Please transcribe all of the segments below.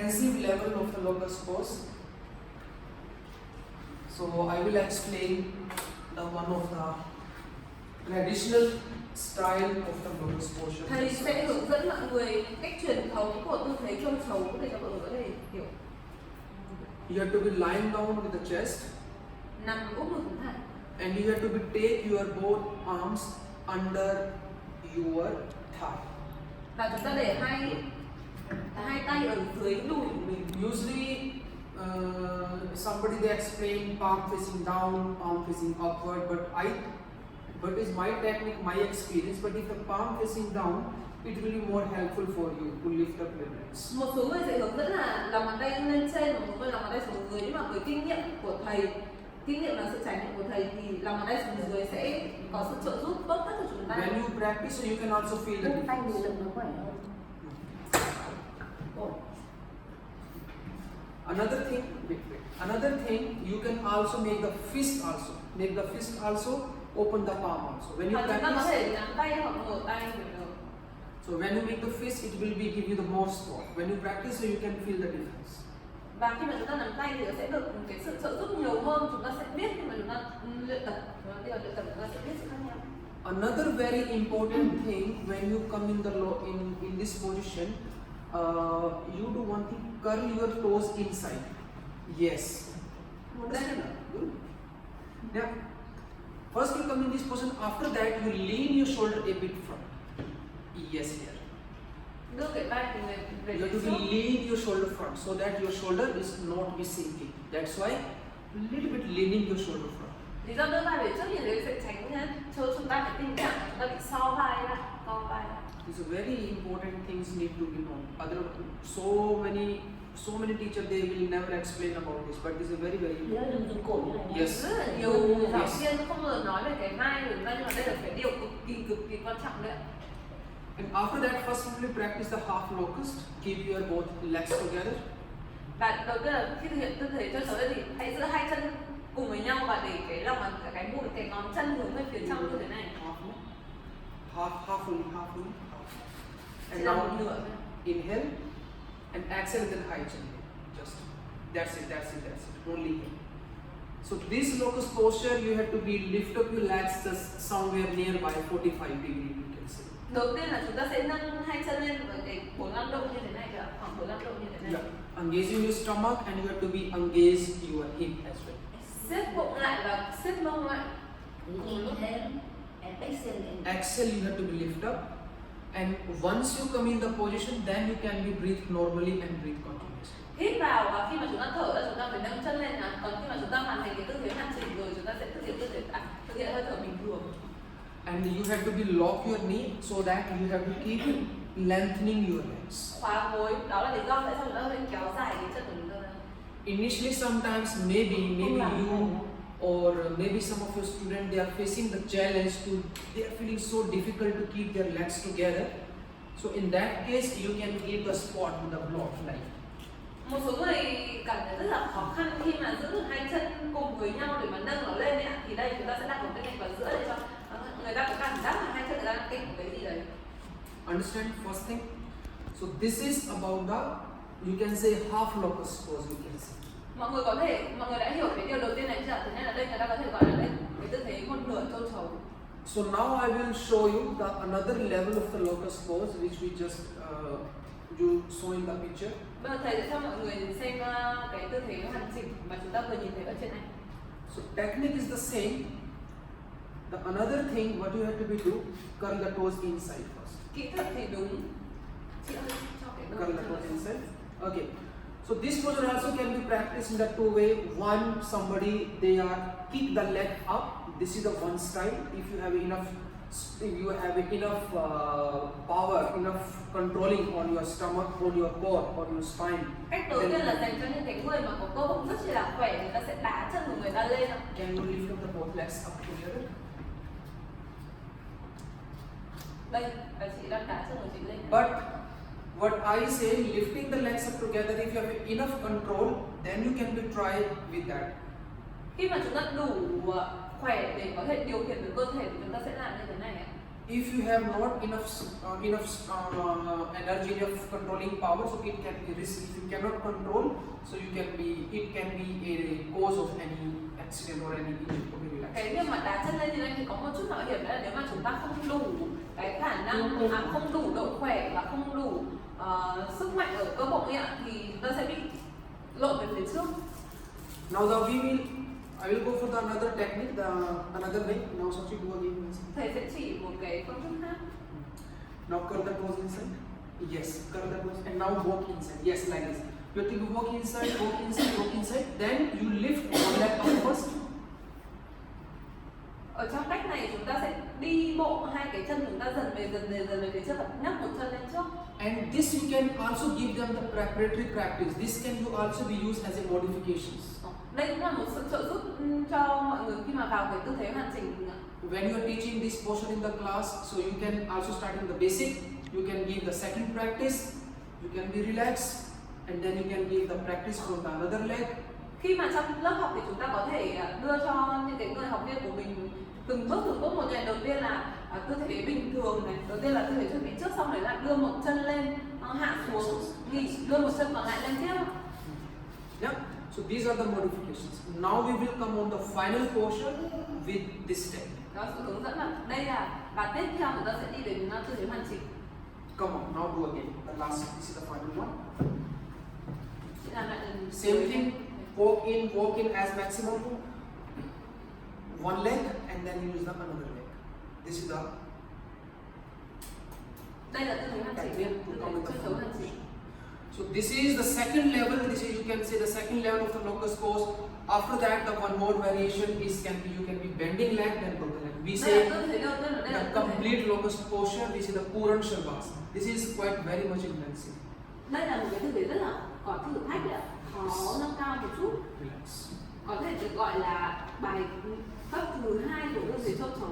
comprehensive level of the locust pose. So I will explain the one of the traditional style of the locust posture. Thầy sẽ hướng dẫn mọi người cách truyền thống của tư thế chôn sấu để cho mọi người có thể hiểu. You have to be lying down with the chest, Nằm úp ngực thẳng and you have to be take your both arms under your thigh. và chúng ta để hai tay ở dưới đùi của mình. Usually, somebody they explain palm facing down, palm facing upward, but it's my technique, my experience. But if the palm facing down, it will be more helpful for you to lift up your legs. Một số người sẽ hướng dẫn là lòng bàn tay lên trên và một người lòng bàn tay xuống dưới, nhưng mà với kinh nghiệm của thầy, kinh nghiệm là sự trải nghiệm của thầy thì lòng bàn tay xuống dưới sẽ có sự trợ giúp tốt nhất cho chúng ta. When you practice, you can also feel the tay difference. nhiều lực nó khỏe hơn. Another thing, you can also make the fist also. Make the fist also, open the palm also. When you Và chúng ta có practice, thể nắm tay hoặc mở tay đều được. so when you make the fist, it will be give you the more support. When you practice, so you can feel the difference. Và khi mà chúng ta nắm tay thì sẽ được cái sự trợ giúp nhiều hơn, chúng ta sẽ biết khi mà chúng ta luyện tập, khi mà luyện tập chúng ta sẽ biết sự khác nhau. Another very important thing when you come in the in this position, you do one thing: curl your toes inside. Yes. Understand? Good. Yeah. First you come in this position. After that you lean your shoulder a bit front. Yes, here. Đưa cái vai của người về You have phía to trước. lean your shoulder front so that your shoulder is not be sinking. That's why a little bit leaning your shoulder front. Lý do đưa vai về trước như thế sẽ tránh cho chúng ta cái tình trạng chúng ta bị so vai lại, co vai lại. These are very important things need to be known. So many teachers they will never explain about this, but this is very Nhớ important. đừng dùng cổ như này nhé. Yes. Rất là nhiều giáo viên không bao giờ nói về cái vai rồi, nhưng mà đây là cái điều cực kỳ quan trọng đấy. And after that, first you will practice the half locust. Keep your both legs together. Và đầu tiên là khi thực hiện tư thế chôn sấu thì hãy giữ hai chân cùng với nhau và để cái lòng bàn cái mũi, cái ngón chân hướng về phía trong như thế này. Half full. Chỉ And là now một nửa thôi. inhale and exhale with the high chin. Just that's it. Only here. So this locust posture, you have to be lift up your legs just somewhere nearby 45 degree. You can say. Đầu tiên là chúng ta sẽ nâng hai chân lên ở cái 45 độ như thế này kìa, khoảng 45 độ như thế này. Yeah. Engaging your stomach, and you have to be engage your hip as well. Siết bụng lại và siết mông lại. Inhale and exhale. Exhale, you have to be lift up, and once you come in the position, then you can be breathe normally and breathe continuously. Hít vào và khi mà chúng ta thở ra chúng ta phải nâng chân lên nè. Còn khi mà chúng ta hoàn thành cái tư thế hoàn chỉnh rồi chúng ta sẽ thực hiện thực hiện hơi thở bình thường. And you have to be lock your knee so that you have to keep lengthening your legs. Khóa gối, đó là lý do tại sao chúng ta phải kéo dài cái chân của chúng ta ra. Initially, sometimes maybe you or maybe some of your students they are facing the challenge they are feeling so difficult to keep their legs together. So in that case, you can keep a spot with a block like. Một số người cảm thấy rất là khó khăn khi mà giữ được hai chân cùng với nhau để mà nâng nó lên ấy, thì đây chúng ta sẽ đặt một cái gạch vào giữa để cho người ta có cảm giác là hai chân người ta đang kích một cái gì đấy. Understand first thing? So this is about the, you can say half locust pose, you can say. Mọi người đã hiểu cái điều đầu tiên này chưa? Thứ nhất là đây người ta có thể gọi là đây cái tư thế một nửa chôn sấu. So now I will show you the another level of the locust pose which we just you saw in the picture. Bây giờ thầy sẽ cho mọi người xem cái tư thế hoàn chỉnh mà chúng ta vừa nhìn thấy ở trên này. So technique is the same. The another thing what you have to be do, curl the toes inside first. Kỹ thuật thì đúng. Chị ơi, cho cái Curl the toes inside. Okay. So this posture also can be practiced in the two way. One, somebody they are kick the leg up. This is the one style. If you have enough power, enough controlling on your stomach, on your core, on your spine. Cách đầu tiên là dành cho những cái người mà có cơ bụng rất là khỏe, người ta sẽ đá chân của người ta lên. Can you lift up the both legs up together? Đây, và chị đang đá chân của chị lên. But what I say, lifting the legs up together, if you have enough control, then you can be try with that. Khi mà chúng ta đủ khỏe để có thể điều khiển được cơ thể thì chúng ta sẽ làm như thế này ạ. if you have not enough energy of controlling power, so it can be risky. If you cannot control, so it can be a cause of any accident or any injury. Okay, relax. Cái việc mà đá chân lên như này thì có một chút mạo hiểm, đó là nếu mà chúng ta không đủ cái khả năng, không đủ độ khỏe và không đủ sức mạnh ở cơ bụng ấy ạ, thì chúng ta sẽ bị lộn về phía trước. Now I will go for the another technique, another way. Now Sachi do again. Thầy sẽ chỉ một cái phương thức khác. Now curl the toes inside. Yes, curl the toes and now walk inside. Yes, like this. You have to walk inside, walk inside, walk inside. Then you lift one leg up first. Ở trong cách này chúng ta sẽ đi bộ hai cái chân chúng ta dần về phía trước và nhấc một chân lên trước. And this you can also give them the preparatory practice. This can you also be used as a modifications. Đây cũng là một sự trợ giúp cho mọi người khi mà vào cái tư thế hoàn chỉnh. When you are teaching this portion in the class, so you can also start in the basic. You can give the second practice. You can be relaxed, and then you can give the practice from the another leg. Khi mà trong lớp học thì chúng ta có thể đưa cho những cái người học viên của mình từng bước một này. Đầu tiên là tư thế bình thường này, đầu tiên là tư thế chuẩn bị trước, xong đấy là đưa một chân lên, hạ xuống, nghỉ, đưa một chân còn lại lên tiếp. Yeah. So these are the modifications. Now we will come on the final portion with this technique. Đó, sự hướng dẫn là đây là và tiếp theo chúng ta sẽ đi đến tư thế hoàn chỉnh. Come on, now do again. The last, this is the final one. Chị làm lại lần Same thing. Walk in as maximum. One leg and then you use the another leg. This is the đây là tư thế hoàn chỉnh, tư thế chân hoàn chỉnh. So this is the second level. This is, you can say, the second level of the locust pose. After that, the one more variation is you can be bending leg then broken leg. We say the complete locust posture. This is the Puran Shavasana. This is quite very much intensive. Đây là một cái tư thế rất là có thử thách đấy, có nâng cao một chút. Relax. Có thể được gọi là bài cấp thứ 2 của tư thế châu chấu.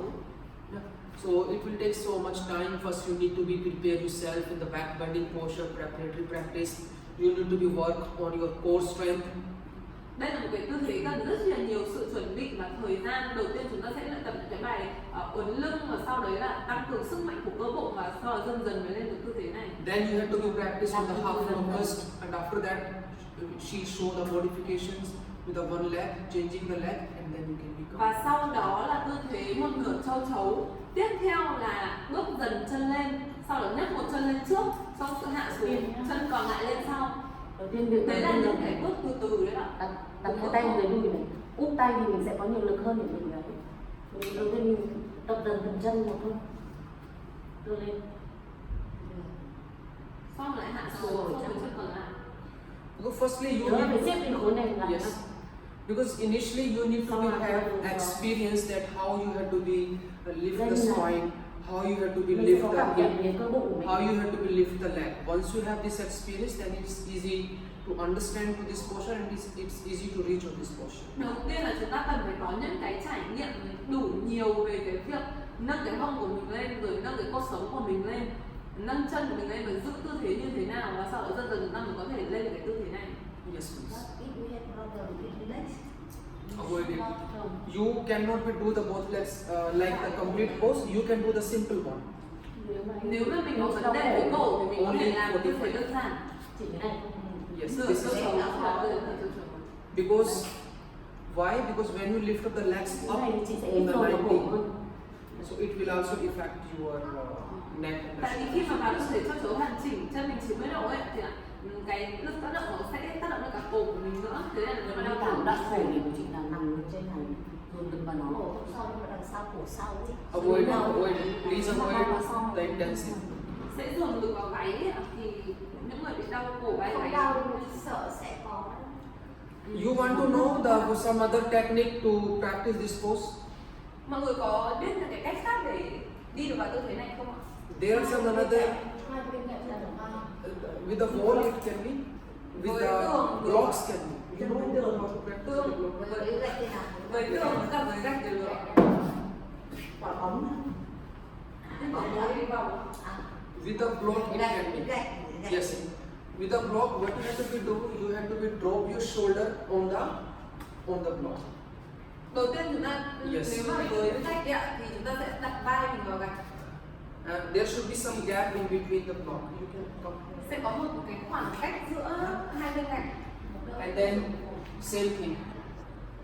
Yeah. So it will take so much time. First, you need to be prepare yourself in the back bending posture, preparatory practice. You need to be work on your core strength. Đây là một cái tư thế cần rất là nhiều sự chuẩn bị và thời gian. Đầu tiên chúng ta sẽ luyện tập những cái bài uốn lưng, và sau đấy là tăng cường sức mạnh của cơ bụng, và sau đó dần dần mới lên được tư thế này. Then you have to be practice on the half locust, and after that, she show the modifications with the one leg, changing the leg, and then you can become. Và sau đó là tư thế một nửa châu chấu. Tiếp theo là bước dần chân lên, sau đó nhấc một chân lên trước, xong sự hạ xuống, chân còn lại lên sau. Đầu tiên việc Đấy là những cái bước từ từ đấy ạ. đặt cái tay về đùi này, úp tay thì mình sẽ có nhiều lực hơn để mình đấy. Đầu tiên mình tập dần từng chân một thôi, đưa lên. Xong lại hạ xuống, xong rồi chân còn lại. Because firstly, you Đó là phải need xếp cái khối này lại. yes. Because initially you need to be, have experience that how you have to be lift the spine, how you have to be Mình lift sẽ có the cảm nhận hip, về cơ bụng của mình. how you have to be lift the leg. Once you have this experience, then it's easy to understand to this posture, and it's easy to reach on this posture. Đầu tiên là chúng ta cần phải có những cái trải nghiệm đủ nhiều về cái việc nâng cái hông của mình lên, rồi nâng cái cột sống của mình lên, nâng chân của mình lên và giữ tư thế như thế nào, và sau đó dần dần chúng ta mới có thể lên cái tư thế này. Yes, please. If we have problem with the legs, Avoid it. You cannot be do the both legs like the complete pose. You can do the simple one. Nếu mà mình có vấn đề với cổ thì mình có thể làm tư thế đơn giản. chỉ cái này thôi. Yes, Nửa this châu is chấu khó rồi nửa châu chấu. because why? Because when you lift up the legs Cái này up thì chị sẽ in the dồn vào cổ 90, hơn. so it will also affect your neck and the Tại vì shoulder. khi mà vào tư thế châu chấu hoàn chỉnh, chân mình 90 độ ấy, thì cái lực tác động nó sẽ tác động lên cả cổ của mình nữa. Thế nên là nếu mà đau cổ Đoạn cổ thì của chị là nằm trên này, dồn lực vào nó. Cổ sau nhưng mà đằng sau cổ sau ấy. Avoid it. Please avoid the intensity. sẽ dồn lực vào gáy ấy, thì những người bị đau cổ vai Không gáy đau nhưng sợ sẽ có. You want to know the some other technique to practice this pose? Mọi người có biết những cái cách khác để đi được vào tư thế này không ạ? There are some another Hai bên cạnh là được không? with the wall it can be, with Với the tường được. blocks can be. You know how to practice with the block. Với cái gạch thế nào? Với tường với cả với gạch đều được. Quả bóng. Nhưng mà muốn đi vào With the block it can Gạch, be. gạch. Yes. With the block, what you have to be do? You have to be drop your shoulder on the block. đầu tiên chúng ta Yes. nếu mà với gạch ấy ạ, thì chúng ta sẽ đặt vai mình vào gạch. And there should be some gap in between the block. You can come. Sẽ có một cái khoảng cách giữa hai bên cạnh. And then same thing.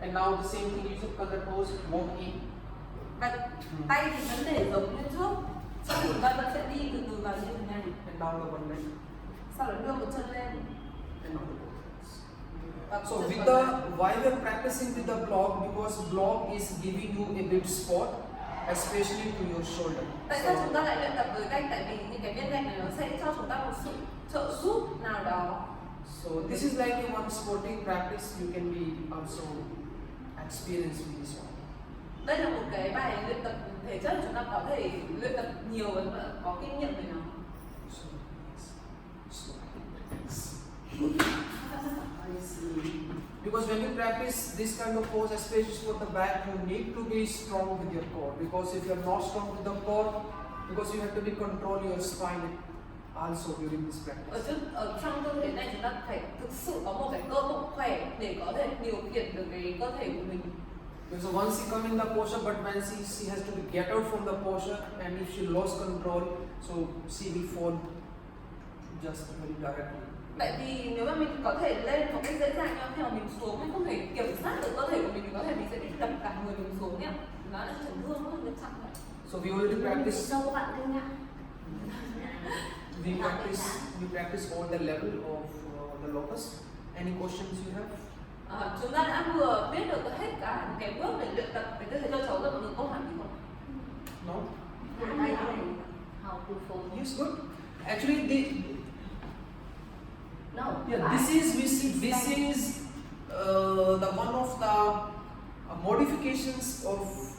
And now the same thing, you should cut the toes, walk in. Và tay thì vẫn để giống như trước. Sau đó chúng ta vẫn sẽ đi từ từ vào như thế này. And down the one leg. Sau đó đưa một chân lên. And now the both legs. Và So chân with còn the, lại. why we are practicing with the block, because block is giving you a bit spot, especially to your shoulder. Tại sao chúng ta lại luyện tập với gạch? Tại vì những cái viên gạch này nó sẽ cho chúng ta một sự trợ giúp nào đó. So this is like a one sporting practice. You can be also experienced with this one. Đây là một cái bài luyện tập thể chất chúng ta có thể luyện tập nhiều và có kinh nghiệm về nó. So, I see. Because when you practice this kind of pose, especially for the back, you need to be strong with your core. Because if you are not strong with the core, because you have to be control your spine also during this practice. Ở trong tư thế này chúng ta phải thực sự có một cái cơ bụng khỏe để có thể điều khiển được cái cơ thể của mình. Because once she come in the posture, but when she has to get out from the posture, and if she lost control, so she will fall just very directly. Tại vì nếu mà mình có thể lên một cách dễ dàng nhưng khi mà mình xuống mình không thể kiểm soát được cơ thể của mình thì có thể mình sẽ bị đập cả người mình xuống nhé. Nó là chấn thương rất là nghiêm trọng vậy. So we already practice. Sâu vặn kinh ngạc. We practice all the level of the locus. Any questions you have? Chúng ta đã vừa biết được hết cả những cái bước để luyện tập cái tư thế cho cháu rồi, mọi người câu hỏi gì không? No? How to fold. Yes, good. Actually, No. this is the one of the modifications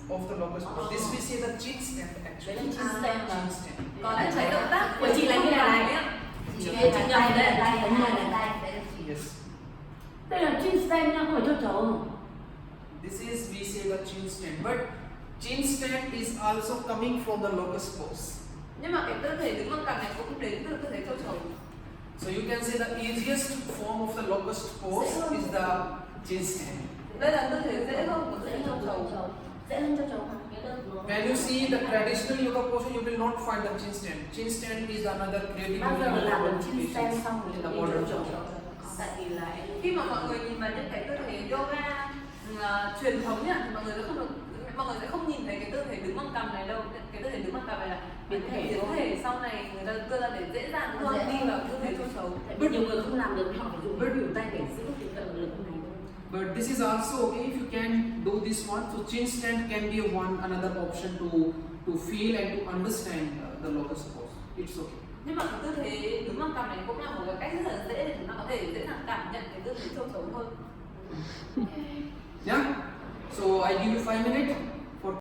of the locus pose. This we say the chin stand Đấy actually. là chin stand mà. Chin stand. Còn lại thấy động tác Của chị là như này nhé. Chị thấy chị ngầm đây. đây là tay, đây là chỉ. Yes. Đây là chin stand nha, không phải cho cháu. This is we say the chin stand, but chin stand is also coming from the locus pose. Nhưng mà cái tư thế đứng bằng cẳng này cũng đến từ tư thế châu chấu. So you can say the easiest form of the locust pose is the chin stand. Đây là tư thế dễ hơn của tư thế châu chấu. Dễ hơn cho cháu hả? When you see the traditional yoga posture, you will not find the chin stand. Chin stand is another creative Bao giờ làm được chin stand modification xong in rồi the đi modern cho yoga. cháu. Tại vì là Khi mà mọi người nhìn vào những cái tư thế yoga truyền thống nhá, thì mọi người sẽ không nhìn thấy cái tư thế đứng bằng cằm này đâu. Cái tư thế đứng bằng cằm này là biến thể sau này người ta đưa ra để dễ dàng hơn đi vào tư thế châu chấu. tại vì nhiều người không làm được họ phải dùng rất nhiều tay để giữ cái cận lực này. But this is also okay if you can do this one. So chin stand can be another option to feel and to understand the locus pose. It's okay. Nhưng mà cái tư thế đứng bằng cằm này cũng là một cái cách rất là dễ để chúng ta có thể dễ dàng cảm nhận cái tư thế châu chấu hơn. Yeah. So I give you 5 minutes.